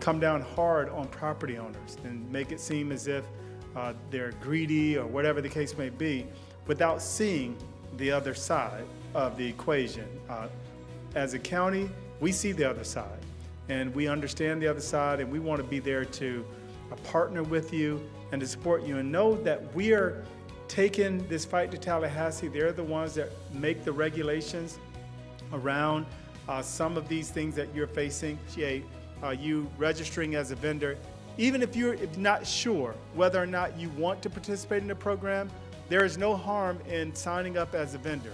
come down hard on property owners and make it seem as if they're greedy or whatever the case may be, without seeing the other side of the equation. As a county, we see the other side, and we understand the other side, and we want to be there to partner with you and to support you, and know that we are taking this fight to Tallahassee. They're the ones that make the regulations around some of these things that you're facing. You registering as a vendor, even if you're not sure whether or not you want to participate in the program, there is no harm in signing up as a vendor.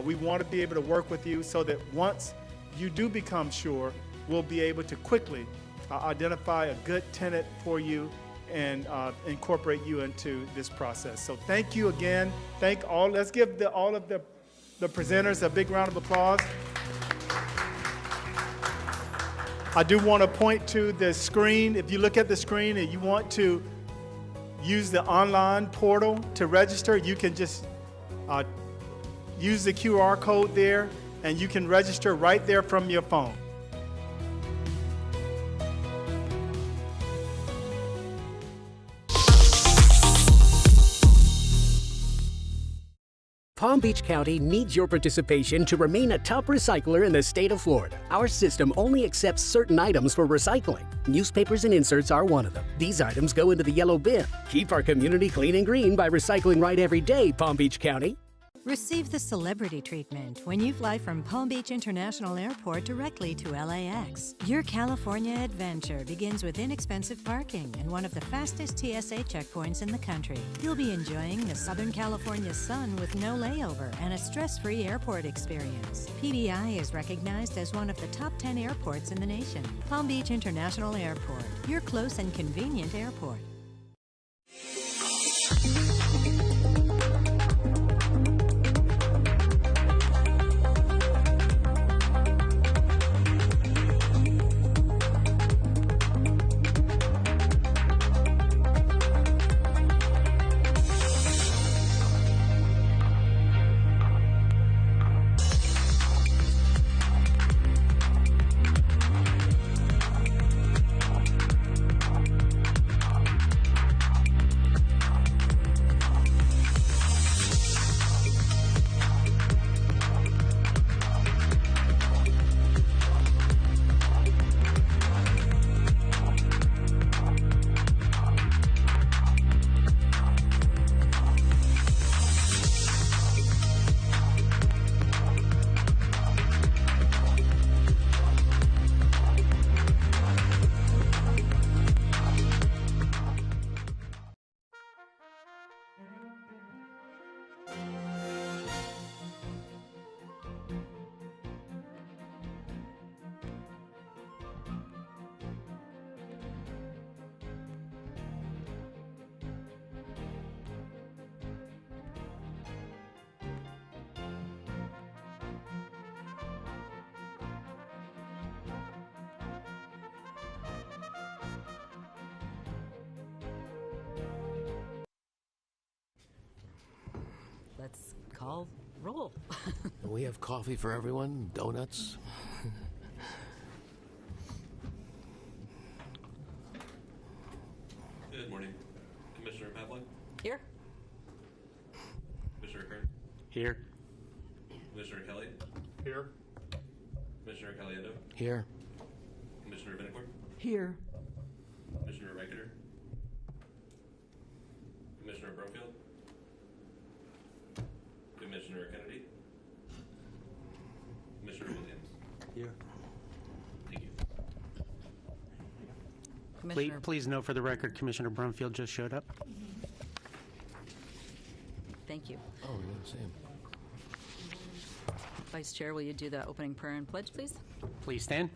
We want to be able to work with you so that once you do become sure, we'll be able to quickly identify a good tenant for you and incorporate you into this process. So thank you again. Let's give all of the presenters a big round of applause. I do want to point to the screen. If you look at the screen and you want to use the online portal to register, you can just use the QR code there and you can register right there from your phone. Palm Beach County needs your participation to remain a top recycler in the state of Florida. Our system only accepts certain items for recycling. Newspapers and inserts are one of them. These items go into the yellow bin. Keep our community clean and green by recycling right every day, Palm Beach County. Receive the celebrity treatment when you fly from Palm Beach International Airport directly to LAX. Your California adventure begins with inexpensive parking and one of the fastest TSA checkpoints in the country. You'll be enjoying the Southern California sun with no layover and a stress-free airport experience. PBI is recognized as one of the top 10 airports in the nation. Palm Beach International Airport, your close and convenient airport. Let's call roll. We have coffee for everyone, donuts. Good morning. Commissioner Pavlik? Here. Commissioner Kern? Here. Commissioner Kelly? Here. Commissioner Caliendo? Here. Commissioner Vinacourt? Here. Commissioner Reicheter? Commissioner Brumfield? Commissioner Kennedy? Commissioner Williams? Here. Thank you. Please note for the record, Commissioner Brumfield just showed up. Thank you. Oh, yeah, same. Vice Chair, will you do the opening prayer and pledge, please? Please stand.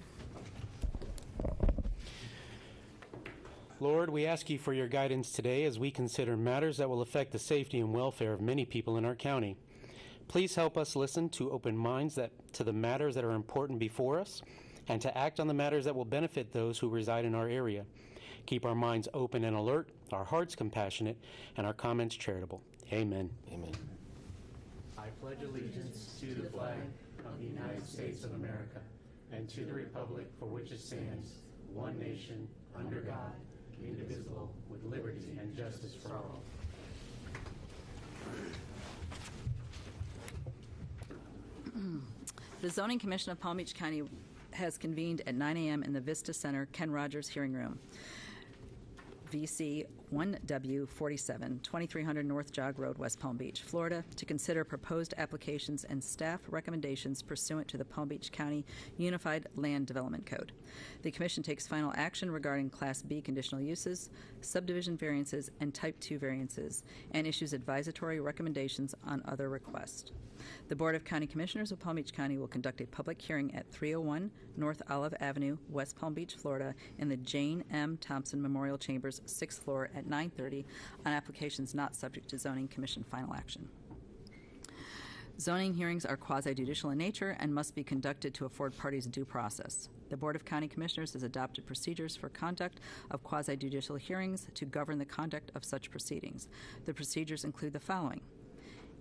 Lord, we ask you for your guidance today as we consider matters that will affect the safety and welfare of many people in our county. Please help us listen to open minds to the matters that are important before us and to act on the matters that will benefit those who reside in our area. Keep our minds open and alert, our hearts compassionate, and our comments charitable. Amen. Amen. I pledge allegiance to the flag of the United States of America and to the republic for which it stands, one nation, under God, indivisible, with liberty and justice for all. The Zoning Commission of Palm Beach County has convened at 9 a.m. in the Vista Center Ken Rogers Hearing Room, VC 1W47, 2300 North Jog Road, West Palm Beach, Florida, to consider proposed applications and staff recommendations pursuant to the Palm Beach County Unified Land Development Code. The Commission takes final action regarding Class B conditional uses, subdivision variances, and Type 2 variances, and issues advisory recommendations on other requests. The Board of County Commissioners of Palm Beach County will conduct a public hearing at 301 North Olive Avenue, West Palm Beach, Florida, in the Jane M. Thompson Memorial Chambers, 6th floor at 9:30 on applications not subject to Zoning Commission final action. Zoning hearings are quasi-judicial in nature and must be conducted to afford parties due process. The Board of County Commissioners has adopted procedures for conduct of quasi-judicial hearings to govern the conduct of such proceedings. The procedures include the following.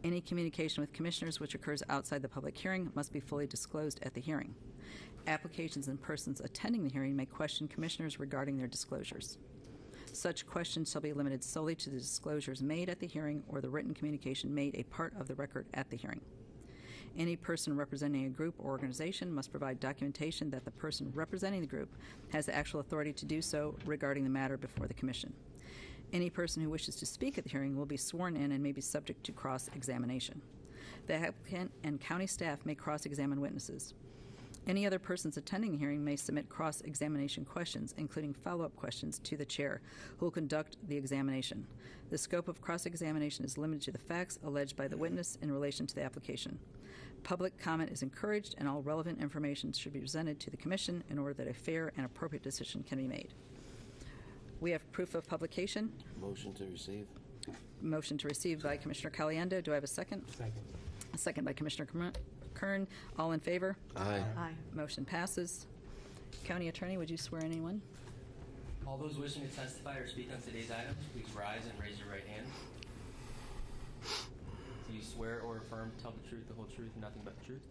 Any communication with commissioners which occurs outside the public hearing must be fully disclosed at the hearing. Applications and persons attending the hearing may question commissioners regarding their disclosures. Such questions shall be limited solely to the disclosures made at the hearing or the written communication made a part of the record at the hearing. Any person representing a group or organization must provide documentation that the person representing the group has the actual authority to do so regarding the matter before the commission. Any person who wishes to speak at the hearing will be sworn in and may be subject to cross-examination. The applicant and county staff may cross-examine witnesses. Any other persons attending the hearing may submit cross-examination questions, including follow-up questions, to the chair, who will conduct the examination. The scope of cross-examination is limited to the facts alleged by the witness in relation to the application. Public comment is encouraged, and all relevant information should be presented to the Commission in order that a fair and appropriate decision can be made. We have proof of publication. Motion to receive. Motion to receive by Commissioner Caliendo. Do I have a second? Second. A second by Commissioner Kern. All in favor? Aye. Aye. Motion passes. County Attorney, would you swear anyone? All those wishing to testify or speak on today's items, please rise and raise your right hand. Do you swear or affirm to tell the truth, the whole truth, and nothing but the truth?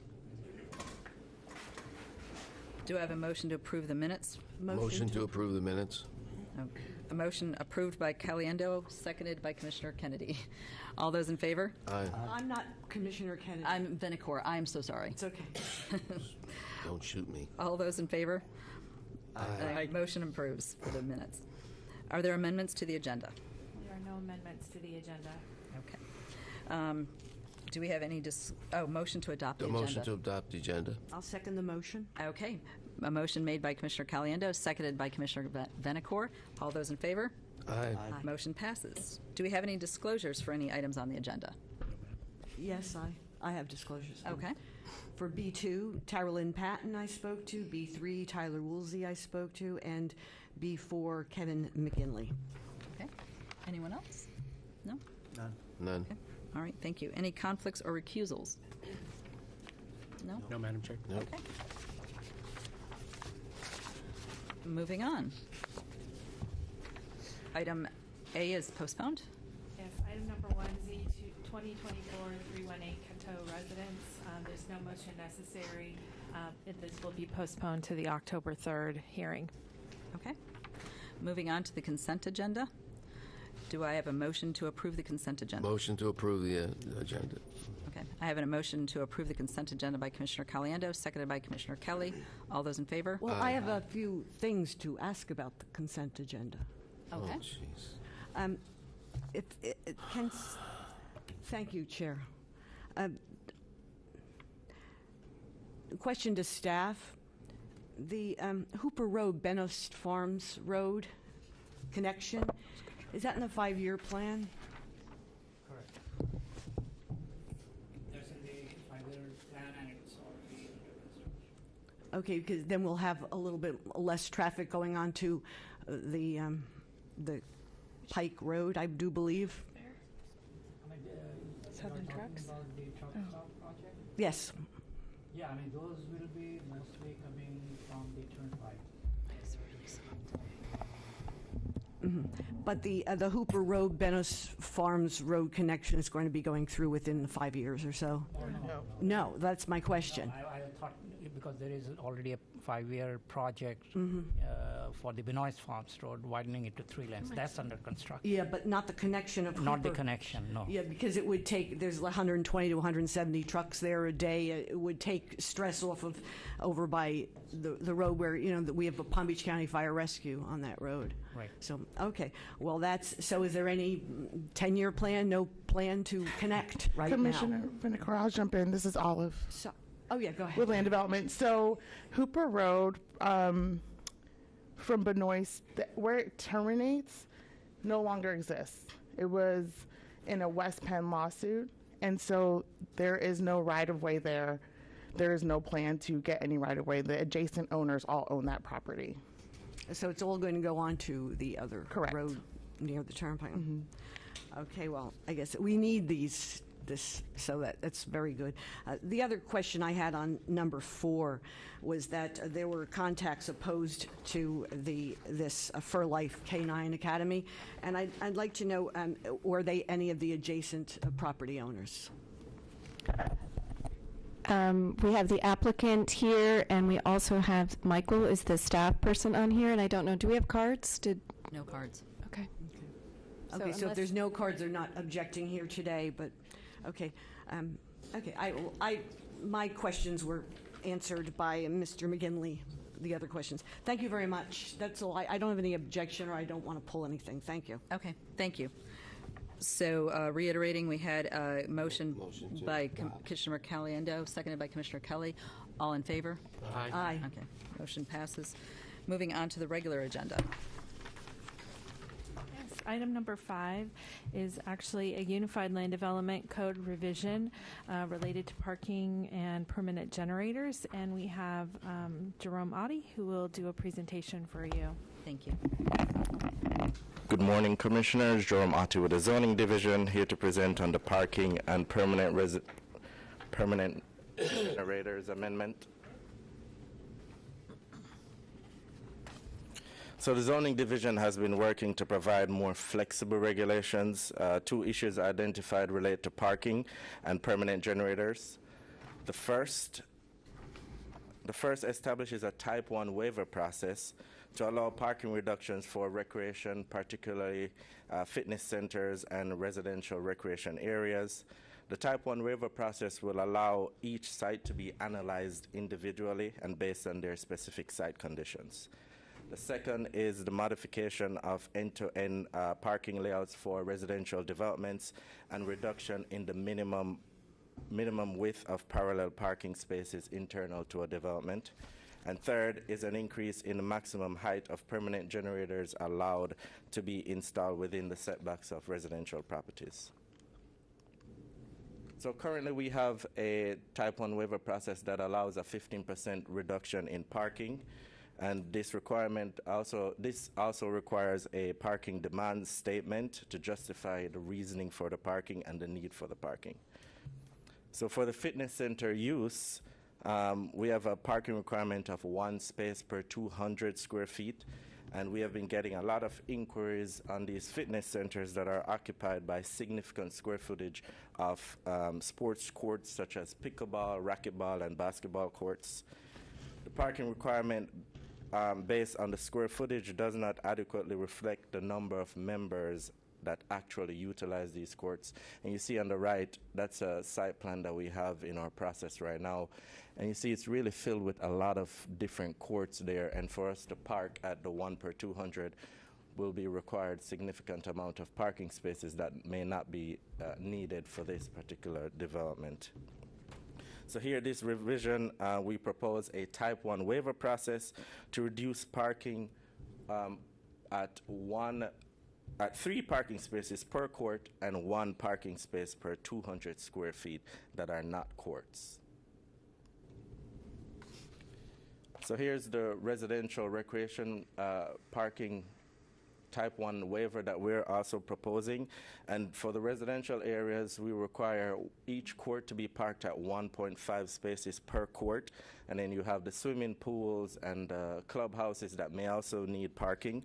Do I have a motion to approve the minutes? Motion to approve the minutes. A motion approved by Caliendo, seconded by Commissioner Kennedy. All those in favor? Aye. I'm not Commissioner Kennedy. I'm Venicor. I'm so sorry. It's okay. Don't shoot me. All those in favor? Aye. Motion approves for the minutes. Are there amendments to the agenda? There are no amendments to the agenda. Okay. Do we have any motion to adopt the The agenda? motion to adopt the agenda. I'll second the motion. Okay. A motion made by Commissioner Caliendo, seconded by Commissioner Venicor. All those in favor? Aye. Motion passes. Do we have any disclosures for any items on the agenda? Yes, I have disclosures. Okay. For B2, Tyrolyn Patton I spoke to, B3, Tyler Woolsey I spoke to, and B4, Kevin McGinley. Okay. Anyone else? No? None. Okay. All right, thank you. Any conflicts or recusals? No? No, Madam Chair. Nope. Okay. Moving on. Item A is postponed. Yes, item number 1, Z 2024-318 Cateau Residence. There's no motion necessary. This will be postponed to the October 3rd hearing. Okay. Moving on to the consent agenda. Do I have a motion to approve the consent agenda? Motion to approve the agenda. Okay. I have a motion to approve the consent agenda by Commissioner Caliendo, seconded by Commissioner Kelly. All those in favor? Well, I have a few things to ask about the consent agenda. Okay. Oh, jeez. If it can, thank you, Chair. Question to staff. The Hooper Road, Benost Farms Road connection, is that in the 5-year plan? Correct. That's in the 5-year plan, and it's already under construction. Okay, because then we'll have a little bit less traffic going on to the Pike Road, I do believe. I mean, Southern you're talking Trucks? about the truck stop project? Yes. Yeah, I mean, those will be mostly coming from the turnpike. But the Hooper Road, Benost Farms Road connection is going to be going through within 5 years or so? No. No, that's my question. I thought, because there is already a 5-year project for the Benoist Farms Road, widening it to 3 lanes. That's under construction. Yeah, but not the connection of Not the Hooper. connection, no. Yeah, because it would take, there's 120 to 170 trucks there a day. It would take stress off of over by the road where, that we have a Palm Beach County Fire Rescue on that road. Right. So, okay. Well, so is there any 10-year plan, no plan to connect right Commissioner now? Finneker, I'll jump in. This is Olive So, oh, yeah, go ahead. with Land Development. So Hooper Road from Benoist, where it terminates, no longer exists. It was in a West Penn lawsuit, and so there is no right-of-way there. There is no plan to get any right-of-way. The adjacent owners all own that property. So it's all going to go on to the other Correct. road near the turnpike? Okay, well, I guess we need so that's very good. The other question I had on number 4 was that there were contacts opposed to this Fur Life Canine Academy, and I'd like to know, were they any of the adjacent property owners? We have the applicant here, and we also have Michael is the staff person on here, and I don't know, do we have cards? No cards. Okay. Okay, so if there's no cards, they're not objecting here today, but, okay. My questions were answered by Mr. McGinley, the other questions. Thank you very much. That's all. I don't have any objection, or I don't want to pull anything. Thank you. Okay, thank you. So reiterating, we had a motion by Commissioner Caliendo, seconded by Commissioner Kelly. All in favor? Aye. Okay, motion passes. Moving on to the regular agenda. Yes, item number 5 is actually a Unified Land Development Code revision related to parking and permanent generators, and we have Jerome Oddie, who will do a presentation for you. Thank you. Good morning, Commissioners. Jerome Otti with the Zoning Division, here to present on the Parking and Permanent Generators Amendment. So the Zoning Division has been working to provide more flexible regulations. 2 issues identified relate to parking and permanent generators. The first establishes a Type 1 waiver process to allow parking reductions for recreation, particularly fitness centers and residential recreation areas. The Type 1 waiver process will allow each site to be analyzed individually and based on their specific site conditions. The second is the modification of end-to-end parking layouts for residential developments and reduction in the minimum width of parallel parking spaces internal to a development. And third is an increase in the maximum height of permanent generators allowed to be installed within the setbacks of residential properties. So currently we have a Type 1 waiver process that allows a 15% reduction in parking, and this also requires a parking demand statement to justify the reasoning for the parking and the need for the parking. So for the fitness center use, we have a parking requirement of 1 space per 200 square feet, and we have been getting a lot of inquiries on these fitness centers that are occupied by significant square footage of sports courts such as pickleball, racquetball, and basketball courts. The parking requirement based on the square footage does not adequately reflect the number of members that actually utilize these courts. And you see on the right, that's a site plan that we have in our process right now. And you see it's really filled with a lot of different courts there, and for us to park at the 1 per 200 will be required significant amount of parking spaces that may not be needed for this particular development. So here, this revision, we propose a Type 1 waiver process to reduce parking at 3 parking spaces per court and 1 parking space per 200 square feet that are not courts. So here's the residential recreation parking Type 1 waiver that we're also proposing. And for the residential areas, we require each court to be parked at 1.5 spaces per court. And then you have the swimming pools and clubhouses that may also need parking.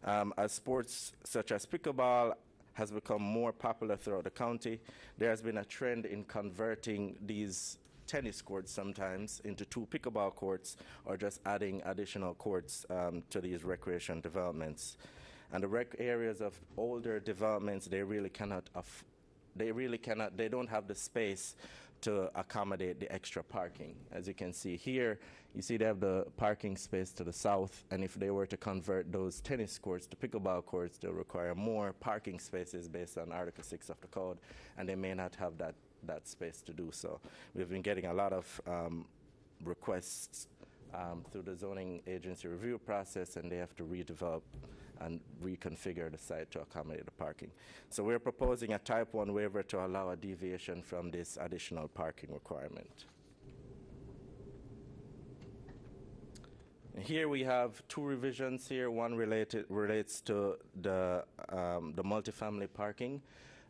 As sports such as pickleball has become more popular throughout the county, there has been a trend in converting these tennis courts sometimes into 2 pickleball courts, or just adding additional courts to these recreation developments. And the rec areas of older developments, they don't have the space to accommodate the extra parking. As you can see here, you see they have the parking space to the south, and if they were to convert those tennis courts to pickleball courts, they'll require more parking spaces based on Article 6 of the code, and they may not have that space to do so. We've been getting a lot of requests through the zoning agency review process, and they have to redevelop and reconfigure the site to accommodate the parking. So we're proposing a type 1 waiver to allow a deviation from this additional parking requirement. And here we have 2 revisions here. One relates to the multifamily parking,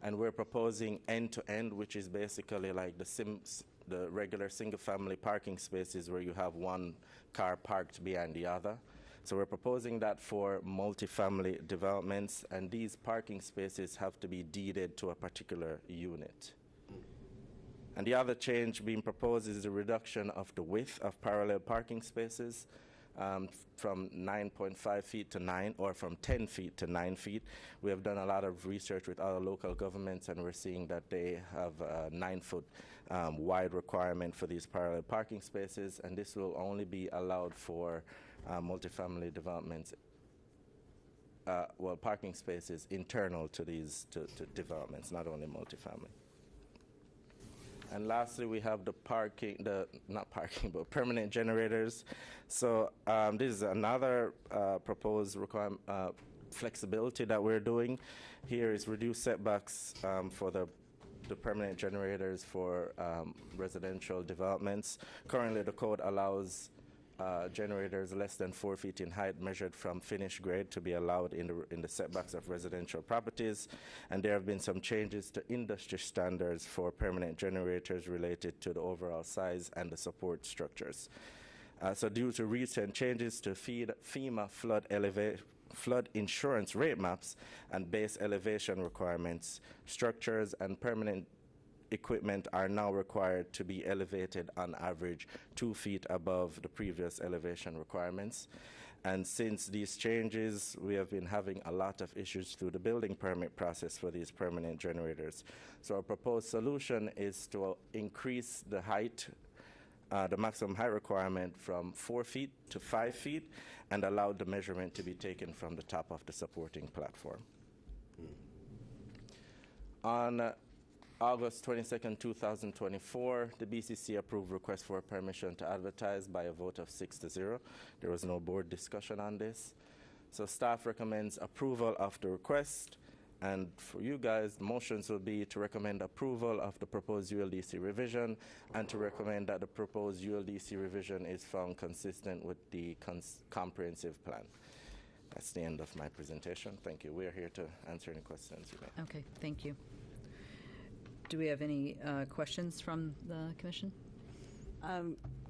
and we're proposing end-to-end, which is basically like the regular single-family parking spaces where you have one car parked behind the other. So we're proposing that for multifamily developments, and these parking spaces have to be deeded to a particular unit. And the other change being proposed is the reduction of the width of parallel parking spaces from 9.5 feet to 9, or from 10 feet to 9 feet. We have done a lot of research with other local governments, and we're seeing that they have a 9-foot wide requirement for these parallel parking spaces, and this will only be allowed for multifamily developments, parking spaces internal to these to developments, not only multifamily. And lastly, we have the permanent generators. So this is another proposed flexibility that we're doing. Here is reduced setbacks for the permanent generators for residential developments. Currently, the code allows generators less than 4 feet in height measured from finished grade to be allowed in the setbacks of residential properties, and there have been some changes to industry standards for permanent generators related to the overall size and the support structures. So due to recent changes to FEMA flood insurance rate maps and base elevation requirements, structures and permanent equipment are now required to be elevated on average 2 feet above the previous elevation requirements. And since these changes, we have been having a lot of issues through the building permit process for these permanent generators. So our proposed solution is to increase the height, the maximum height requirement from 4 feet to 5 feet, and allow the measurement to be taken from the top of the supporting platform. On August 22nd, 2024, the BCC approved request for permission to advertise by a vote of 6-0. There was no board discussion on this. So staff recommends approval of the request. And for you guys, the motions will be to recommend approval of the proposed ULDC revision and to recommend that the proposed ULDC revision is found consistent with the comprehensive plan. That's the end of my presentation. Thank you. We are here to answer any questions you may. Okay, thank you. Do we have any questions from the commission?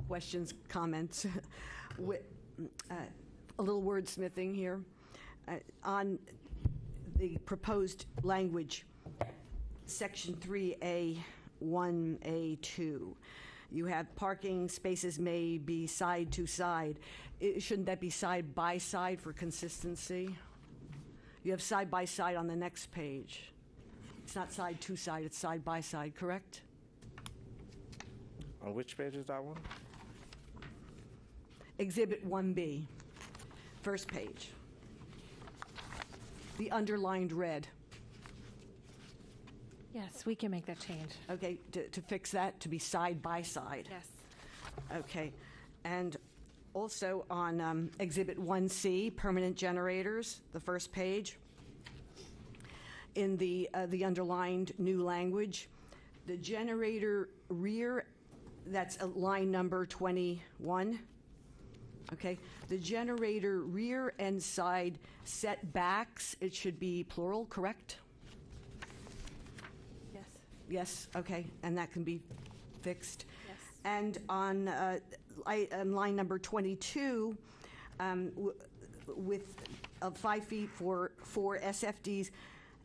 Questions, comments? A little wordsmithing here. On the proposed language, Section 3A, 1A2, you have parking spaces may be side to side. Shouldn't that be side by side for consistency? You have side by side on the next page. It's not side to side, it's side by side, correct? On which page is that one? Exhibit 1B, first page. The underlined red. Yes, we can make that change. Okay, to fix that, to be side by side. Yes. Okay, and also on Exhibit 1C, permanent generators, the first page. In the underlined new language, the generator rear, that's line number 21. Okay, the generator rear and side setbacks, it should be plural, correct? Yes. Yes, okay, and that can be fixed. Yes. And on line number 22, with 5 feet for SFDs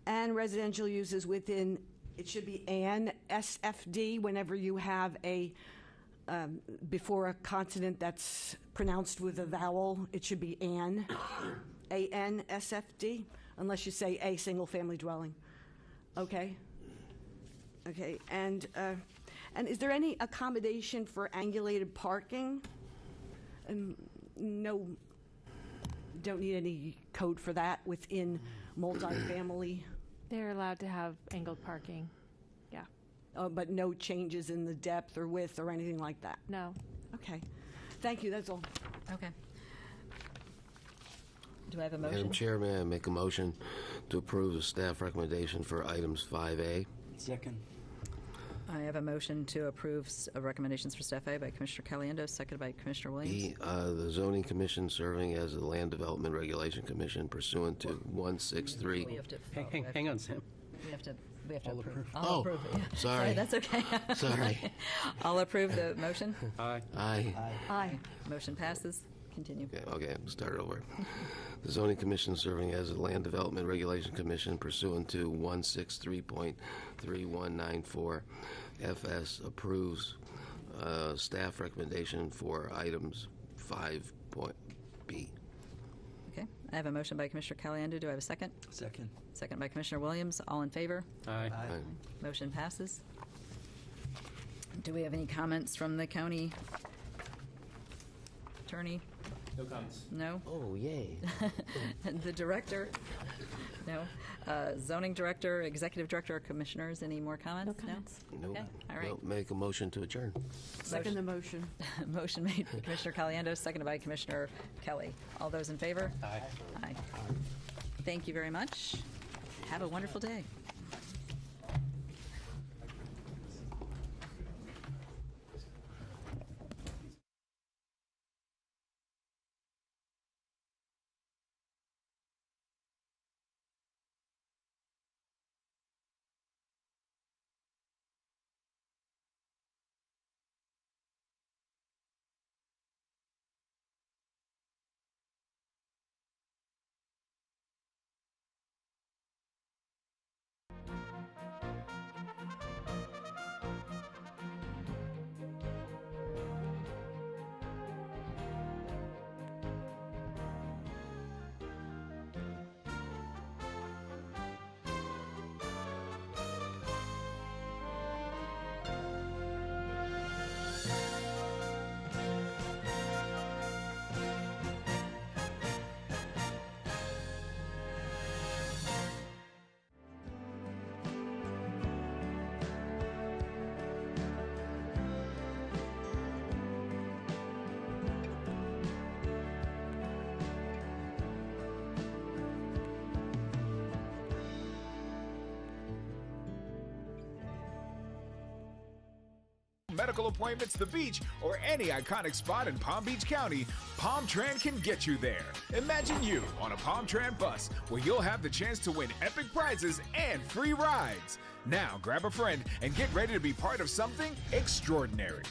and residential uses within, it should be an SFD whenever you have a before a consonant that's pronounced with a vowel, it should be an, A-N-S-F-D, unless you say a single-family dwelling. Okay? Okay, and is there any accommodation for angulated parking? No, don't need any code for that within multifamily? They're allowed to have angled parking. Yeah. But no changes in the depth or width or anything like that? No. Okay. Thank you, that's all. Okay. Do I have a motion? Madam Chair, may I make a motion to approve the staff recommendation for items 5A? Second. I have a motion to approve recommendations for Staff A by Commissioner Caliendo, seconded by Commissioner Williams. The Zoning Commission serving as the Land Development Regulation Commission pursuant to 163. We have to. Hang on, Sam. We have to approve. Oh, I'll approve it. Yeah. sorry. That's okay. Sorry. I'll approve the motion. Aye. Aye. Aye. Motion passes. Continue. Okay, start over. The Zoning Commission serving as the Land Development Regulation Commission pursuant to 163.3194 FS approves staff recommendation for items 5.B. Okay. I have a motion by Commissioner Caliendo. Do I have a second? Second. Second by Commissioner Williams. All in favor? Aye. Motion passes. Do we have any comments from the county attorney? No comments. No? Oh, yay. The director? No. Zoning director, executive director, or commissioners, any more comments? No comments. No. Okay. All right. No, make a motion to adjourn. Second the motion. Motion made by Commissioner Caliendo, seconded by Commissioner Kelly. All those in favor? Aye. Aye. Thank you very much. Have a wonderful day. Medical appointments, the beach, or any iconic spot in Palm Beach County, PalmTran can get you there. Imagine you on a PalmTran bus where you'll have the chance to win epic prizes and free rides. Now grab a friend and get ready to be part of something extraordinary.